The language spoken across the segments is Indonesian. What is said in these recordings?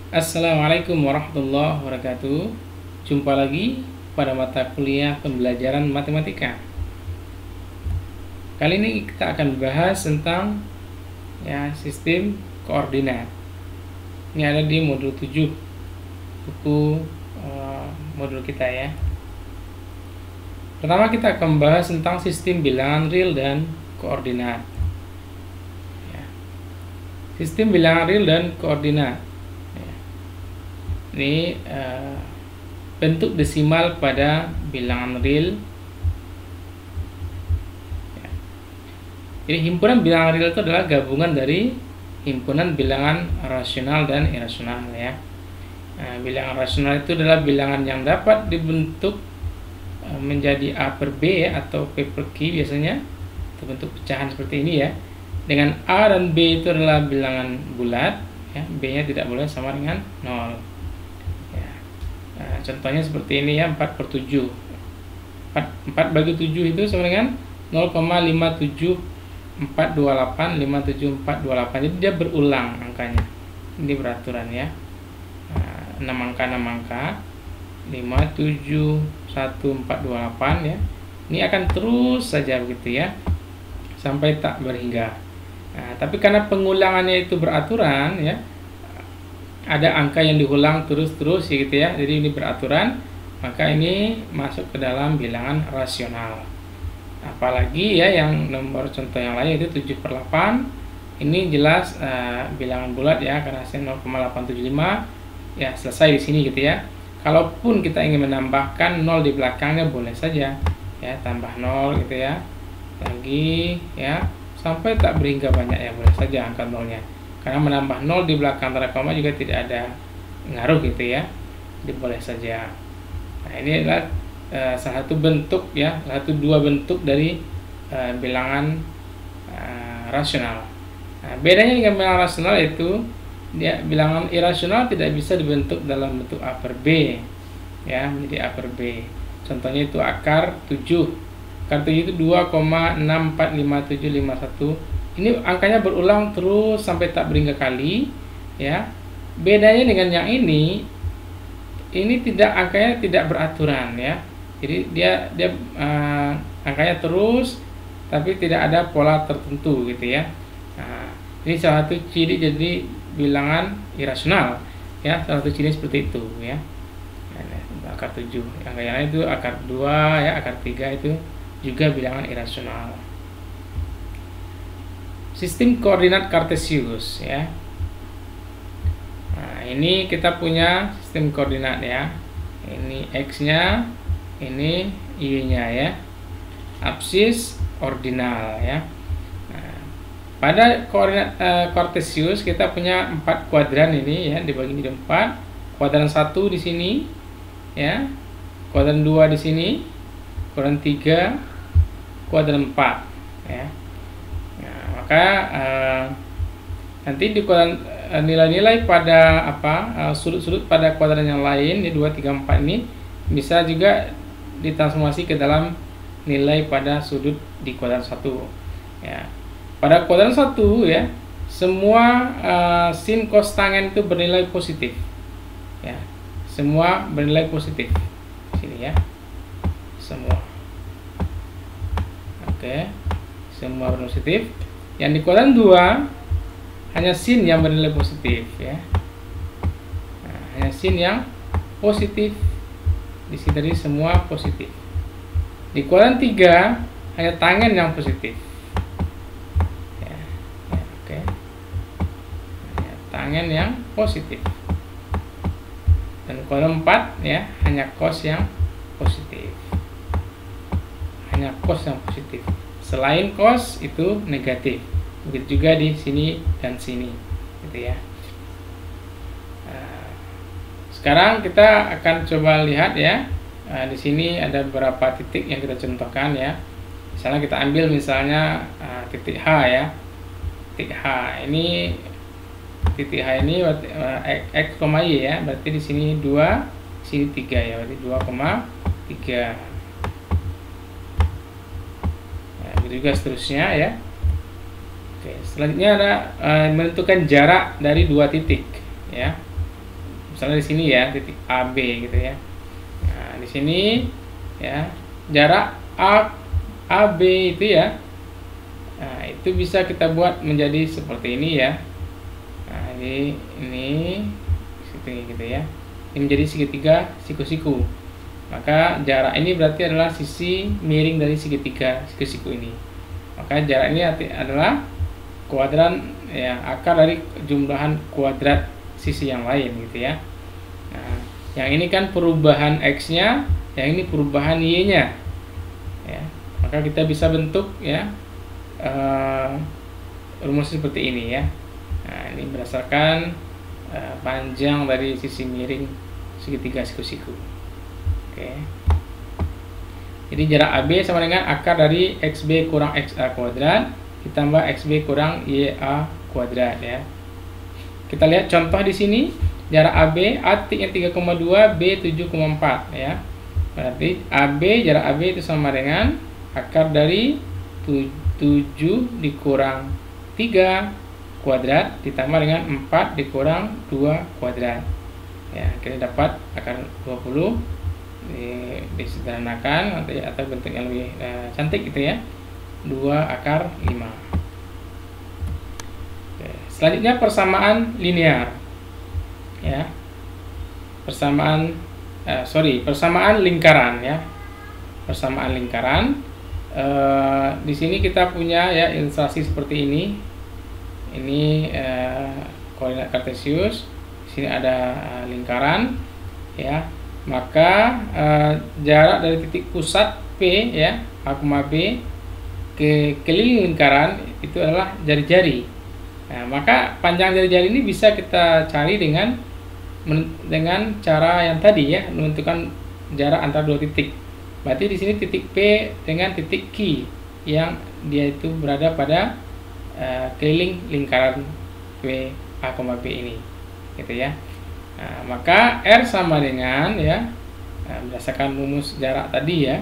Assalamualaikum warahmatullahi wabarakatuh. Jumpa lagi pada mata kuliah pembelajaran matematika. Kali ini kita akan bahas tentang sistem koordinat. Ini ada di modul 7 buku modul kita ya. Pertama kita akan bahas tentang sistem bilangan real dan koordinat. Sistem bilangan real dan koordinat. Ini bentuk desimal pada bilangan real. Jadi himpunan bilangan real itu adalah gabungan dari himpunan bilangan rasional dan irasional ya. Bilangan rasional itu adalah bilangan yang dapat dibentuk menjadi A per B ya, atau P per Q biasanya, itu bentuk pecahan seperti ini ya. Dengan A dan B itu adalah bilangan bulat ya, B-nya tidak boleh sama dengan 0. Contohnya seperti ini ya, 4 per 7. 4 bagi 7 itu sama dengan 0,57428. Jadi dia berulang angkanya. Ini beraturan ya. 6 angka 57148 ya. Ini akan terus saja begitu ya, sampai tak berhingga. Tapi karena pengulangannya itu beraturan ya, ada angka yang diulang terus gitu ya, jadi ini beraturan, maka ini masuk ke dalam bilangan rasional. Apalagi ya yang nomor contoh yang lain itu 7 per 8, ini jelas bilangan bulat ya, karena hasilnya 0,875 ya, selesai di sini gitu ya. Kalaupun kita ingin menambahkan 0 di belakangnya boleh saja ya, tambah 0 gitu ya, lagi ya, sampai tak berhingga banyak ya, boleh saja angka 0-nya. Karena menambah 0 di belakang tanda koma juga tidak ada ngaruh gitu ya, jadi boleh saja. Nah, ini adalah salah satu bentuk ya, dua bentuk dari bilangan rasional. Nah, bedanya dengan bilangan rasional itu dia bilangan irasional tidak bisa dibentuk dalam bentuk A per B ya, menjadi A per B. Contohnya itu akar 7. Akar 7 itu 2,645751. Ini angkanya berulang terus sampai tak berhingga kali ya. Bedanya dengan yang ini tidak, angkanya tidak beraturan ya. Jadi dia angkanya terus tapi tidak ada pola tertentu gitu ya. Nah, ini salah satu ciri jadi bilangan irasional ya, salah satu ciri seperti itu ya. Akar 7, yang lain itu akar 2 ya, akar 3 itu juga bilangan irasional. Sistem koordinat kartesius ya. Nah, ini kita punya sistem koordinat ya. Ini x-nya, ini y-nya ya. Absis, ordinal ya. Pada koordinat kartesius kita punya 4 kuadran ini ya, dibagi menjadi 4. Kuadran 1 di sini ya, kuadran 2 di sini, kuadran 3, kuadran 4 ya. Nah, maka nanti di kuadran nilai-nilai pada sudut-sudut pada kuadran yang lain di 2, 3, 4 ini bisa juga ditransformasi ke dalam nilai pada sudut di kuadran 1 ya. Pada kuadran 1 ya, semua sin cos tangen itu bernilai positif ya. Semua bernilai positif sini ya. Semua. Oke. Semua bernilai positif. Yang di kuadran 2 hanya sin yang bernilai positif ya. Nah, hanya sin yang positif. Di sini tadi semua positif. Di kuadran 3 hanya tangen yang positif. Tangen yang positif. Dan kuadran 4 ya, hanya cos yang positif. Hanya cos yang positif. Selain cos itu negatif. Begitu juga di sini dan sini, gitu ya. Sekarang kita akan coba lihat ya. Di sini ada beberapa titik yang kita contohkan ya. Misalnya kita ambil misalnya titik H ya. Titik H ini, titik H ini x, y ya, berarti di sini 2, sini 3 ya, berarti 2,3. Nah, begitu juga seterusnya ya. Oke, selanjutnya ada menentukan jarak dari dua titik ya. misalnya di sini ya, titik AB gitu ya. Nah, di sini ya, jarak AB itu ya. Nah, itu bisa kita buat menjadi seperti ini ya. Nah, ini gitu ya. Ini menjadi segitiga siku-siku. Maka jarak ini berarti adalah sisi miring dari segitiga siku-siku ini. Maka jarak ini adalah kuadran ya, akar dari jumlahan kuadrat sisi yang lain gitu ya. Nah, yang ini kan perubahan X-nya, yang ini perubahan Y-nya. Ya, maka kita bisa bentuk ya rumus seperti ini ya. Nah, ini berdasarkan panjang dari sisi miring segitiga siku-siku. Oke. Jadi jarak AB sama dengan akar dari XB kurang XA kuadrat ditambah XB kurang YA kuadrat ya. Kita lihat contoh di sini, jarak AB, A titik yang 3,2, B 7,4 ya. Berarti AB, jarak AB itu sama dengan akar dari 7 dikurang 3 kuadrat ditambah dengan 4 dikurang 2 kuadrat. Ya, kita dapat akar 20 disederhanakan atau bentuk yang lebih cantik gitu ya. 2 akar 5. Oke. Selanjutnya persamaan linear. Ya. Persamaan lingkaran ya. Persamaan lingkaran. Di sini kita punya ya ilustrasi seperti ini. Ini koordinat kartesius. Di sini ada lingkaran ya. Maka jarak dari titik pusat P ya, A, B ke keliling lingkaran itu adalah jari-jari. Nah, maka panjang jari-jari ini bisa kita cari dengan cara yang tadi ya, menentukan jarak antara dua titik. Berarti di sini titik P dengan titik Q yang dia itu berada pada keliling lingkaran P A, B ini, gitu ya. Nah, maka R sama dengan ya, berdasarkan rumus jarak tadi ya,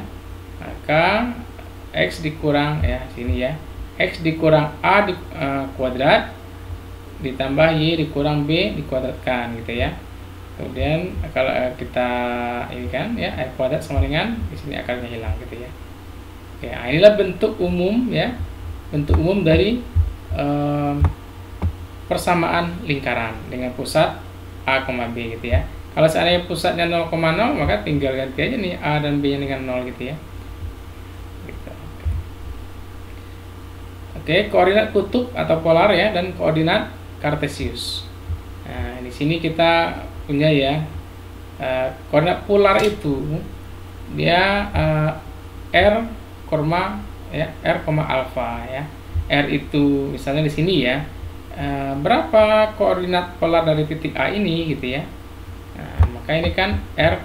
maka X dikurang ya sini ya, X dikurang A kuadrat ditambah Y dikurang B dikuadratkan gitu ya. Kemudian kalau kita ini kan ya, R kuadrat sama dengan di sini akarnya hilang gitu ya. Oke, nah inilah bentuk umum ya, bentuk umum dari persamaan lingkaran dengan pusat A, B gitu ya. Kalau seandainya pusatnya 0,0 maka tinggal ganti aja nih A dan B nya dengan 0 gitu ya. Gitu. Oke, koordinat kutub atau polar ya, dan koordinat kartesius. Nah, di sini kita punya ya koordinat polar itu dia R, ya, R, alfa ya. R itu misalnya di sini ya, berapa koordinat polar dari titik A ini gitu ya. Nah, maka ini kan R,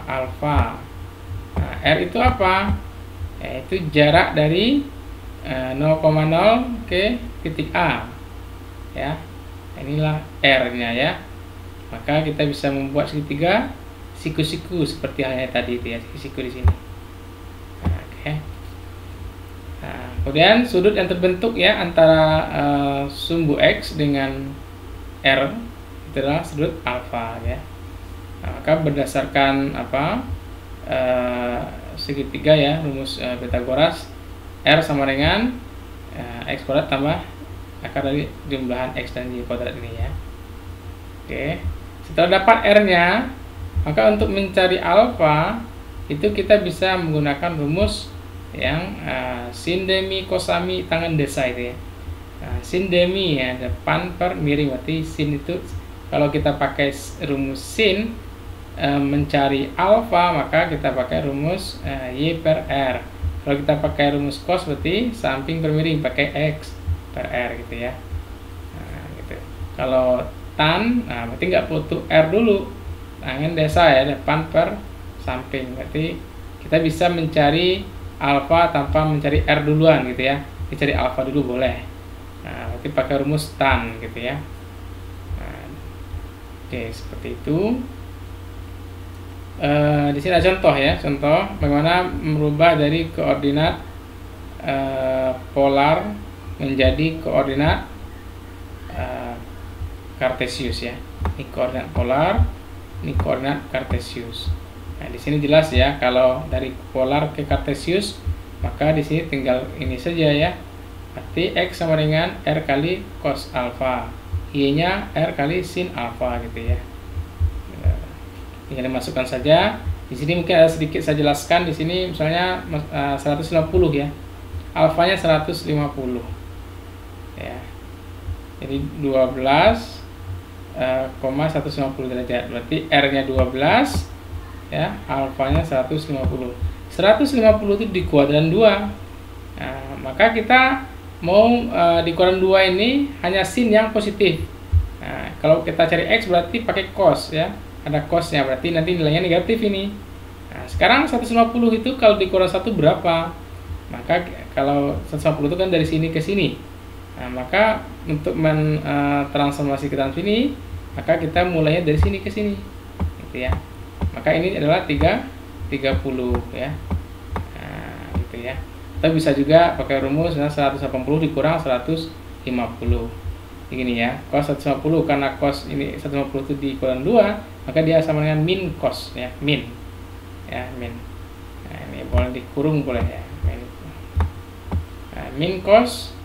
alfa. Nah, R itu apa? Yaitu jarak dari 0,0 ke titik A ya. Inilah R-nya ya. Maka kita bisa membuat segitiga siku-siku seperti halnya tadi itu ya, siku-siku di sini. Nah, oke. Nah, kemudian sudut yang terbentuk ya antara sumbu X dengan R itu adalah sudut alfa ya. Nah, maka berdasarkan segitiga ya, rumus Pythagoras, R sama dengan X kuadrat tambah akar dari jumlahan X dan Y kuadrat ini ya. Oke, setelah dapat R-nya, maka untuk mencari alfa itu kita bisa menggunakan rumus yang sin demi kosami tangan desa itu ya. Sin demi ya, depan per miring, berarti sin itu kalau kita pakai rumus sin mencari alfa maka kita pakai rumus Y per R. Kalau kita pakai rumus cos berarti samping per miring pakai X per R gitu ya. Nah, gitu. Kalau tan, nah berarti nggak butuh R dulu, tangan desa ya, depan per samping, berarti kita bisa mencari alfa tanpa mencari R duluan gitu ya. Dicari alfa dulu boleh. Nah, berarti pakai rumus tan gitu ya. Nah, oke, seperti itu. Di sini ada contoh ya, contoh bagaimana merubah dari koordinat polar menjadi koordinat kartesius ya. Ini koordinat polar, ini koordinat kartesius. Nah, di sini jelas ya, kalau dari polar ke kartesius, maka di sini tinggal ini saja ya. Berarti X sama dengan R kali cos alpha, Y-nya R kali sin alpha gitu ya. Tinggal dimasukkan saja. Di sini mungkin ada sedikit saya jelaskan. Di sini misalnya 150 ya. Alfanya 150. Ya. Jadi 12,150 derajat. Berarti R-nya 12 ya, alfanya 150. 150 itu di kuadran 2. Nah, maka kita mau di kuadran 2 ini hanya sin yang positif. Nah, kalau kita cari X berarti pakai cos ya. Ada cosnya, berarti nanti nilainya negatif ini. Nah, sekarang 150 itu kalau di kuadran 1 berapa? Maka kalau 150 itu kan dari sini ke sini. Nah, maka untuk mentransformasi ke dalam sini, maka kita mulainya dari sini ke sini. Gitu ya. Maka ini adalah 30 ya. Nah, gitu ya. Atau bisa juga pakai rumus 180 dikurang 150. Begini ya, cos 150 karena cos ini 150 itu di kuadran 2, maka dia sama dengan min cos ya, min. Ya, min. Nah, ini boleh dikurung boleh ya. Nah, min cos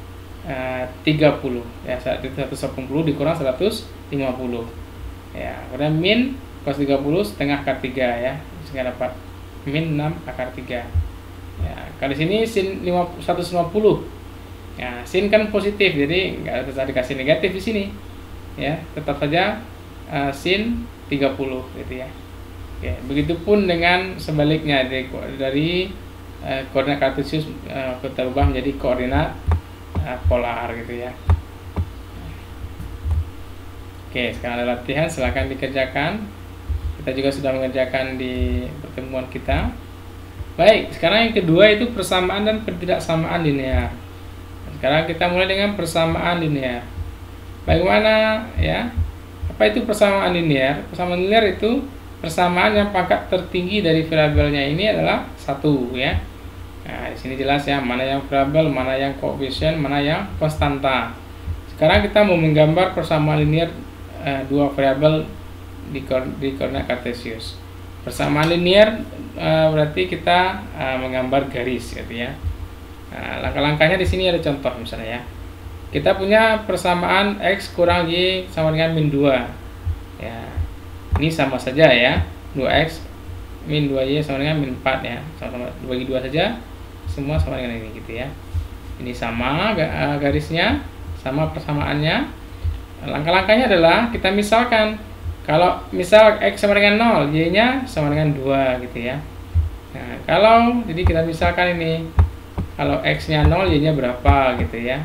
30 ya, 180 dikurang 150. Ya, kemudian min cos 30 setengah akar 3 ya, sehingga dapat min 6 akar 3. Ya, kalau di sini sin 150. Ya, sin kan positif, jadi nggak bisa dikasih negatif di sini. Ya, tetap saja sin 30 gitu ya. Oke, begitupun dengan sebaliknya dari koordinat kartesius kita ubah menjadi koordinat polar gitu ya. Oke, sekarang ada latihan, silakan dikerjakan. Kita juga sudah mengerjakan di pertemuan kita. Baik, sekarang yang kedua itu persamaan dan ketidaksamaan linear. Sekarang kita mulai dengan persamaan linear. Bagaimana ya? Apa itu persamaan linear? Persamaan linear itu persamaan yang pangkat tertinggi dari variabelnya ini adalah 1 ya. Nah, di sini jelas ya, mana yang variabel, mana yang koefisien, mana yang konstanta. Sekarang kita mau menggambar persamaan linear dua variabel di koordinat kartesius. Persamaan linear berarti kita menggambar garis gitu ya. Nah, langkah-langkahnya di sini ada contoh misalnya ya. Kita punya persamaan X kurang Y sama dengan min 2. Ya. Ini sama saja ya. 2X min 2Y sama dengan min 4 ya. Sama-sama bagi 2 saja. Semua sama dengan ini gitu ya. Ini sama garisnya, sama persamaannya. Langkah-langkahnya adalah kita misalkan kalau misal X sama dengan 0, Y-nya sama dengan 2 gitu ya. Nah, kalau jadi kita misalkan ini kalau X-nya 0, Y-nya berapa gitu ya.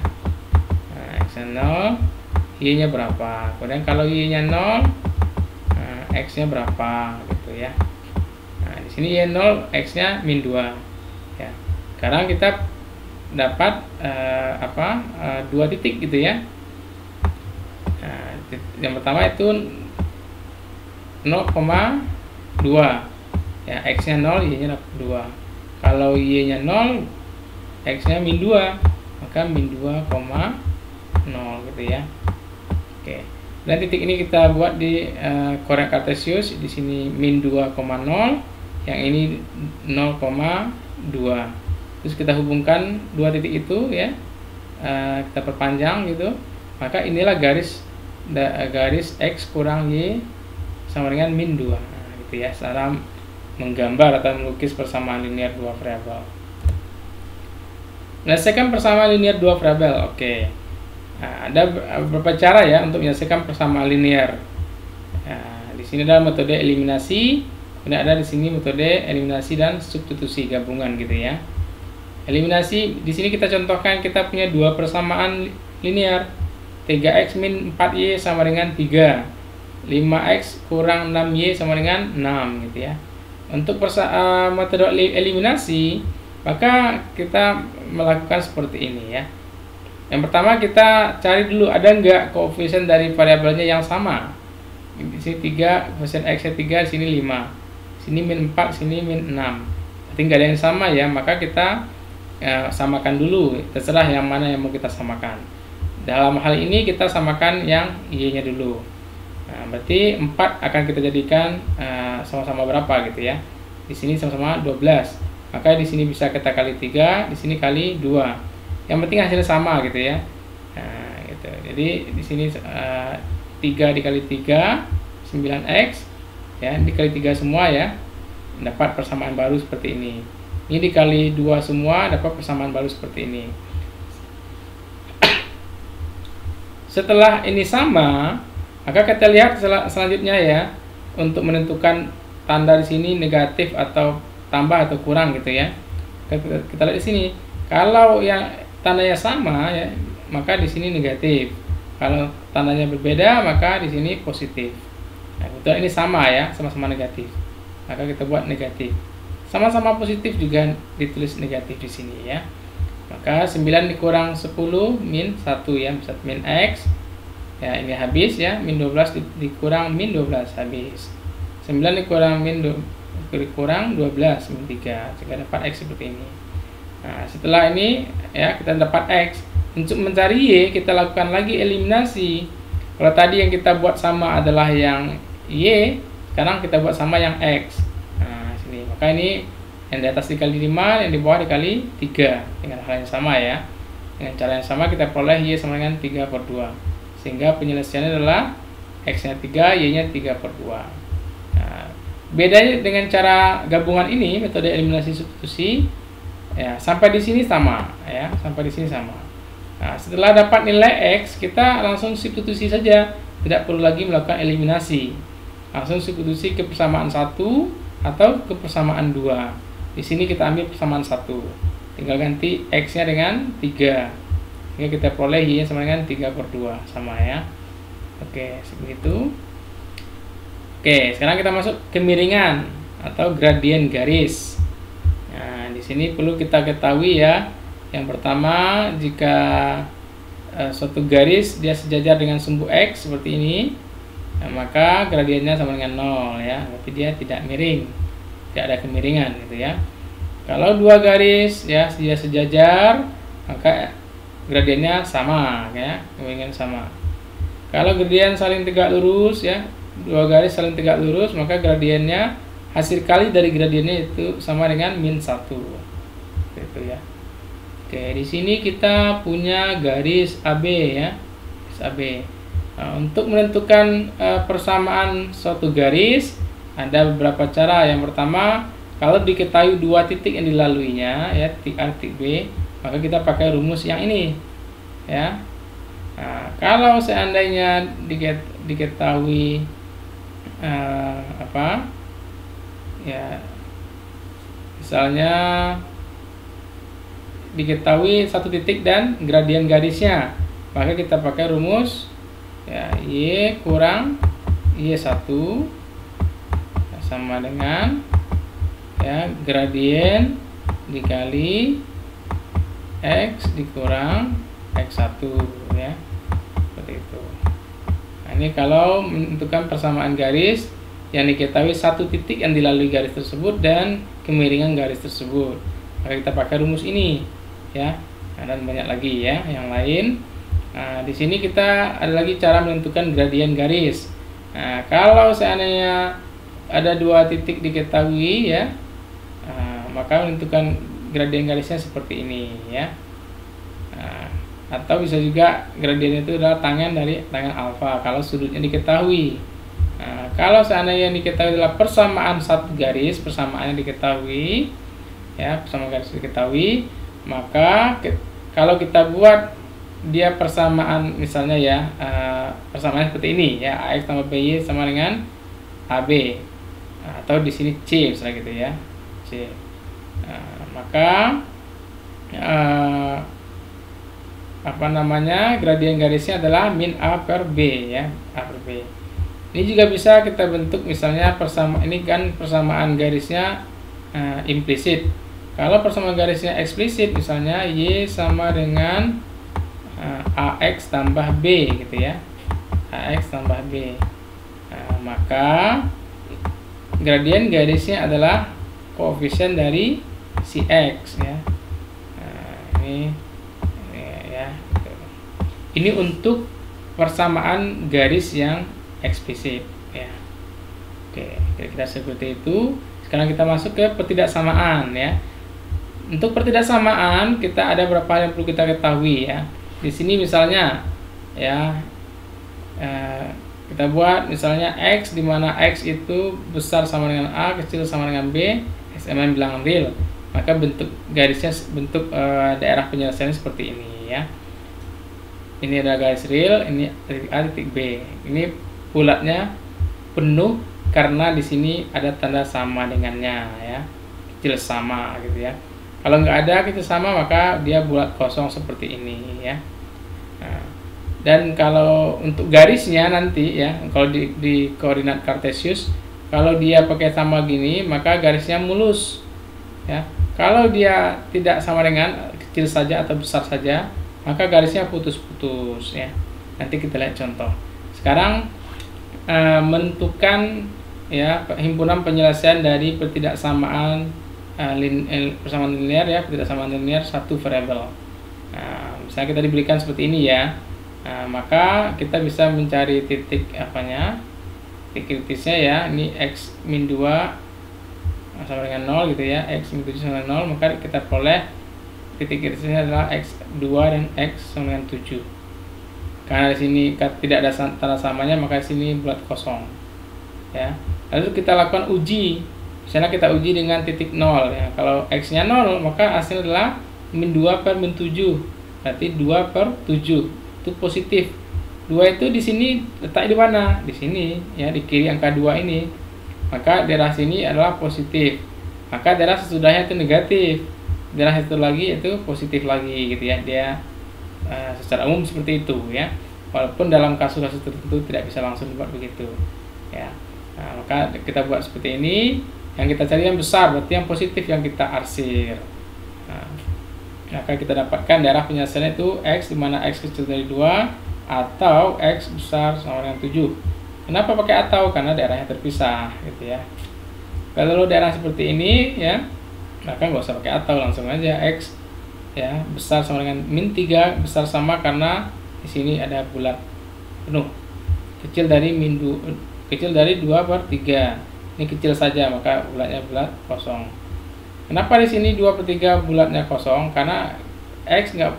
Nah, X-nya 0, Y-nya berapa. Kemudian kalau Y-nya 0, X-nya berapa gitu ya. Nah, di sini Y0, X-nya min 2 ya. Sekarang kita dapat 2 titik gitu ya. Nah, yang pertama itu 0,2 ya, X-nya 0, Y-nya 2. Kalau Y-nya 0, X-nya min 2, maka min 2,0 gitu ya. Oke. Dan titik ini kita buat di koordinat kartesius. Di sini min 2,0, yang ini 0,2. Terus kita hubungkan dua titik itu ya. Kita perpanjang gitu. Maka inilah garis X kurang Y sama dengan min 2. Nah, gitu ya. Cara menggambar atau melukis persamaan linear dua variabel. Menyelesaikan persamaan linear dua variabel. Oke. Nah, ada beberapa cara ya untuk menyelesaikan persamaan linear. Nah, di sini ada metode eliminasi, kemudian ada di sini metode eliminasi dan substitusi gabungan gitu ya. Eliminasi di sini kita contohkan, kita punya dua persamaan linear. 3x min 4y sama dengan 3. 5x kurang 6y sama dengan 6 gitu ya. Untuk metode eliminasi, maka kita melakukan seperti ini ya. Yang pertama kita cari dulu ada enggak koefisien dari variabelnya yang sama. Di sini 3, koefisien X-nya 3, di sini 5. Sini min 4, sini min 6. Berarti enggak ada yang sama ya, maka kita samakan dulu. Terserah yang mana yang mau kita samakan. Dalam hal ini kita samakan yang Y-nya dulu. Nah, berarti 4 akan kita jadikan sama-sama berapa gitu ya. Di sini sama-sama 12. Maka di sini bisa kita kali 3, di sini kali 2. Yang penting hasilnya sama gitu ya. Nah, gitu. Jadi di sini 3 dikali 3 9x ya, dikali 3 semua ya. Dapat persamaan baru seperti ini. Ini dikali 2 semua dapat persamaan baru seperti ini. Setelah ini sama, maka kita lihat selanjutnya ya, untuk menentukan tanda di sini negatif atau tambah atau kurang gitu ya. Kita lihat di sini, kalau yang tandanya sama ya, maka di sini negatif. Kalau tandanya berbeda, maka di sini positif. Nah, kebetulan ini sama ya, sama-sama negatif. Maka kita buat negatif. Sama-sama positif juga ditulis negatif di sini ya. Maka 9 dikurang 10 min 1 ya, bisa min X. Ya, ini habis ya, min 12 dikurang min 12 habis. 9 dikurang dikurang 12 min 3, sehingga dapat X seperti ini. Nah, setelah ini ya kita dapat X. Untuk mencari Y, kita lakukan lagi eliminasi. Kalau tadi yang kita buat sama adalah yang Y, sekarang kita buat sama yang X. Nah, sini. Maka ini yang di atas dikali 5, yang di bawah dikali 3, dengan hal yang sama ya. Dengan cara yang sama kita peroleh Y sama dengan 3/2, sehingga penyelesaiannya adalah X-nya 3, Y-nya 3/2. Nah, bedanya dengan cara gabungan ini, metode eliminasi substitusi ya, sampai di sini sama ya, sampai di sini sama. Nah, setelah dapat nilai X, kita langsung substitusi saja, tidak perlu lagi melakukan eliminasi. Langsung substitusi ke persamaan 1 atau ke persamaan 2. Di sini kita ambil persamaan 1, tinggal ganti X-nya dengan 3, sehingga kita peroleh Y-nya sama dengan 3/2, sama ya. Oke, seperti itu. Oke, sekarang kita masuk kemiringan atau gradien garis. Nah, di sini perlu kita ketahui ya. Yang pertama, jika suatu garis dia sejajar dengan sumbu X seperti ini, nah, maka gradiennya sama dengan 0 ya, berarti dia tidak miring, tidak ada kemiringan gitu ya. Kalau dua garis ya dia sejajar, maka gradiennya sama ya, kemiringan sama. Kalau gradien saling tegak lurus ya, dua garis saling tegak lurus, maka gradiennya, hasil kali dari gradiennya itu sama dengan -1 gitu ya. Oke, di sini kita punya garis AB ya, garis AB. Nah, untuk menentukan persamaan suatu garis ada beberapa cara. Yang pertama, kalau diketahui dua titik yang dilaluinya ya, titik A, titik B, maka kita pakai rumus yang ini ya. Nah, kalau seandainya diketahui ya, misalnya diketahui satu titik dan gradien garisnya, maka kita pakai rumus ya, Y kurang Y1 sama dengan ya gradien dikali X dikurang X1 ya, seperti itu. Nah, ini kalau menentukan persamaan garis yang diketahui satu titik yang dilalui garis tersebut dan kemiringan garis tersebut, maka kita pakai rumus ini ya. Nah, dan banyak lagi ya yang lain. Nah, di sini kita ada lagi cara menentukan gradien garis. Nah, kalau seandainya ada dua titik diketahui ya, maka menentukan gradien garisnya seperti ini ya. Nah, atau bisa juga gradien itu adalah tangen dari tangen alfa kalau sudutnya diketahui. Nah, kalau seandainya yang diketahui adalah persamaan satu garis, persamaannya diketahui ya, persamaan garis diketahui, maka kalau kita buat dia persamaan misalnya ya, persamaan seperti ini ya, AX tambah BY sama dengan AB, atau di sini C misalnya gitu ya, C. Maka gradien garisnya adalah min A per B ya, A per B. Ini juga bisa kita bentuk misalnya ini kan persamaan garisnya implisit. Kalau persamaan garisnya eksplisit, misalnya Y sama dengan AX tambah B gitu ya, AX tambah B. Maka gradien garisnya adalah koefisien dari si X ya. Ini ya gitu. Ini untuk persamaan garis yang eksplisit ya. Oke, kira-kira seperti itu. Sekarang kita masuk ke pertidaksamaan ya. Untuk pertidaksamaan kita ada beberapa hal yang perlu kita ketahui ya. Di sini misalnya ya, kita buat misalnya X, di mana X itu besar sama dengan A, kecil sama dengan B, SMN bilangan real. Maka bentuk garisnya, bentuk daerah penyelesaiannya seperti ini ya. Ini adalah garis real, ini titik A, titik B. Ini bulatnya penuh karena di sini ada tanda sama dengannya ya, kecil sama gitu ya. Kalau nggak ada kecil sama maka dia bulat kosong seperti ini ya. Nah, dan kalau untuk garisnya nanti ya, kalau di koordinat kartesius, kalau dia pakai sama gini maka garisnya mulus ya. Kalau dia tidak sama dengan kecil saja atau besar saja, maka garisnya putus-putus ya. Nanti kita lihat contoh. Sekarang menentukan ya himpunan penyelesaian dari pertidaksamaan persamaan linear ya, pertidaksamaan linear satu variabel. Misalnya kita diberikan seperti ini ya. Maka kita bisa mencari titik titik kritisnya ya. Ini x min 2 sama dengan 0 gitu ya, x min 7 sama dengan 0, maka kita peroleh titik kritisnya adalah x2 dan x sama dengan 7. Karena di sini tidak ada tanda samanya, maka di sini bulat kosong. Ya. Lalu kita lakukan uji. Misalnya kita uji dengan titik 0 ya. Kalau x-nya 0, maka hasilnya adalah min 2 per min 7. Berarti 2 per 7. Itu positif. 2 itu di sini letak di mana? Di sini ya, di kiri angka 2 ini. Maka daerah sini adalah positif. Maka daerah sesudahnya itu negatif. Daerah itu lagi itu positif lagi gitu ya. Dia secara umum seperti itu ya. Walaupun dalam kasus-kasus tertentu tidak bisa langsung dibuat begitu ya. Maka kita buat seperti ini. Yang kita cari yang besar, berarti yang positif yang kita arsir. Maka kita dapatkan daerah penyelesaian itu x, di mana x kecil dari 2 atau x besar sama dengan 7. Kenapa pakai atau? Karena daerahnya terpisah gitu ya. Kalau daerah seperti ini ya, maka nggak usah pakai atau, langsung aja x ya besar sama dengan min 3, besar sama karena di sini ada bulat penuh. Kecil dari min 2, kecil dari 2 per 3. Ini kecil saja, maka bulatnya bulat kosong. Kenapa di sini 2 per 3 bulatnya kosong? Karena x nggak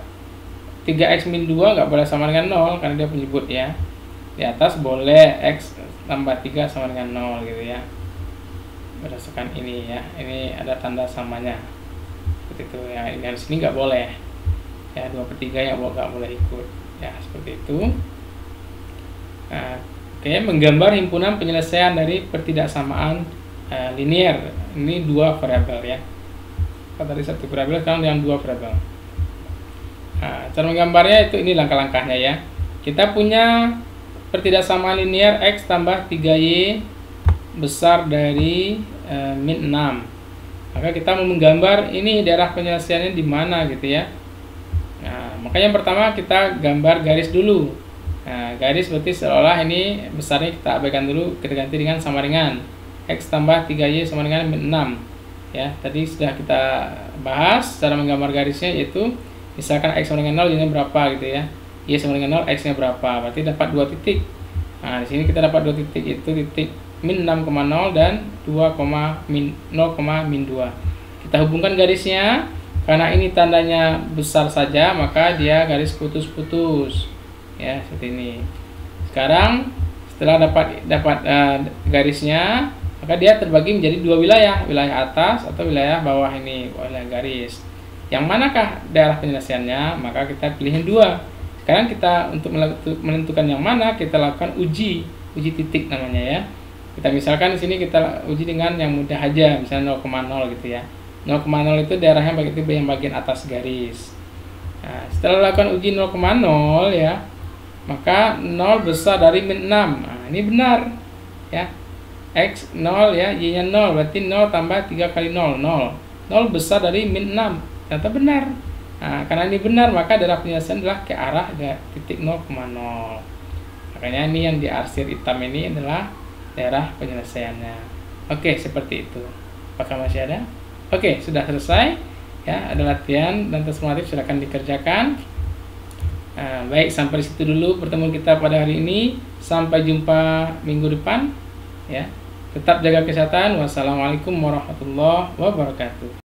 3x min 2 nggak boleh sama dengan 0 karena dia penyebut ya. Di atas boleh x tambah 3 sama dengan 0 gitu ya. Berdasarkan ini ya. Ini ada tanda samanya. Seperti itu ya. Yang di sini nggak boleh. Ya 2 per 3 yang nggak boleh ikut. Ya seperti itu. Oke, menggambar himpunan penyelesaian dari pertidaksamaan linear. Ini 2 variabel ya. Tadi 1 variabel, sekarang yang 2 variabel. Cara menggambarnya itu ini langkah-langkahnya ya. Kita punya pertidaksamaan linear x tambah 3y besar dari min 6. Maka kita mau menggambar ini daerah penyelesaiannya di mana gitu ya. Makanya yang pertama kita gambar garis dulu. Garis berarti seolah ini besarnya kita abaikan dulu, kita ganti dengan sama dengan x tambah 3y sama dengan min 6 ya. Tadi sudah kita bahas cara menggambar garisnya, yaitu misalkan x sama dengan 0 ini berapa gitu ya, y sama dengan 0, x nya berapa, berarti dapat 2 titik. Di sini kita dapat 2 titik, itu titik min 6,0 dan 2, min 2. Kita hubungkan garisnya, karena ini tandanya besar saja maka dia garis putus-putus ya, seperti ini. Sekarang setelah dapat garisnya, maka dia terbagi menjadi 2 wilayah, wilayah atas atau wilayah bawah ini, wilayah garis. Yang manakah daerah penyelesaiannya? Maka kita pilihin 2. Sekarang kita untuk menentukan yang mana, kita lakukan uji titik namanya ya. Kita misalkan di sini kita uji dengan yang mudah aja, misalnya 0,0 gitu ya. 0,0 itu daerahnya bagian atas garis. Setelah lakukan uji 0,0 ya, maka 0 besar dari min 6. Ini benar ya. X 0 ya, y nya 0, berarti 0 tambah 3 kali 0, 0. 0 besar dari min 6. Ternyata benar. Karena ini benar, maka daerah penyelesaian adalah ke arah titik 0,0. Makanya ini yang diarsir hitam ini adalah daerah penyelesaiannya. Oke, seperti itu. Apakah masih ada? Oke, sudah selesai. Ya, ada latihan dan tes formatif, silakan dikerjakan. Baik, sampai situ dulu pertemuan kita pada hari ini. Sampai jumpa minggu depan ya. Tetap jaga kesehatan. Wassalamualaikum warahmatullahi wabarakatuh.